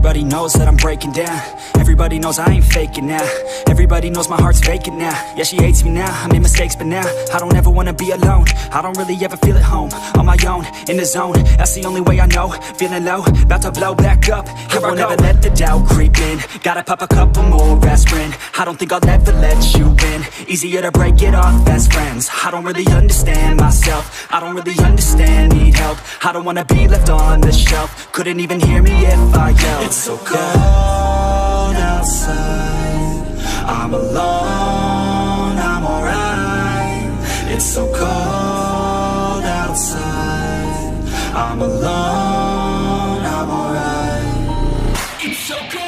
Everybody knows that I'm breaking down. Everybody knows I ain't faking now. Everybody knows my heart's vacant now. Yeah, she hates me now, I made mistakes but now I don't ever wanna be alone. I don't really ever feel at home. On my own, in the zone, that's the only way I know. Feeling low, about to blow back up. Here I won't ever let the doubt creep in. Gotta pop a couple more aspirin. I don't think I'll ever let you in. Easier to break it off best friends. I don't really understand myself. I don't really understand, need help. I don't wanna be left on the shelf. Couldn't even hear me if I yelled. It's so cold outside, I'm alone, I'm alright. It's so cold outside, I'm alone, I'm alright. It's so cold.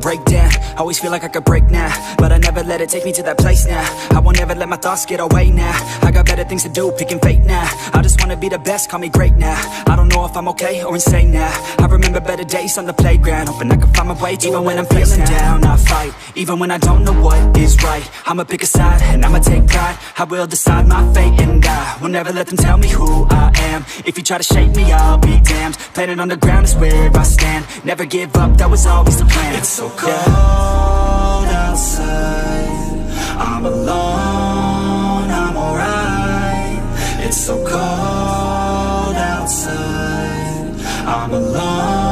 Break down, always feel like I could break now, but I never let it take me to that place now. I won't ever let my thoughts get away now. I got better things to do, picking fate now. I just wanna be the best, call me great now. I don't know if I'm okay or insane now. I remember better days on the playground, hoping I can find my way to even when I'm feeling down, I fight. Even when I don't know what is right, I'ma pick a side and I'ma take pride. I will decide my fate and I will never let them tell me who I am. If you try to shape me, I'll be damned. Planet on the ground is where I stand. Never give up, that was always the plan. It's so cold outside, I'm alone, I'm alright. It's so cold outside, I'm alone.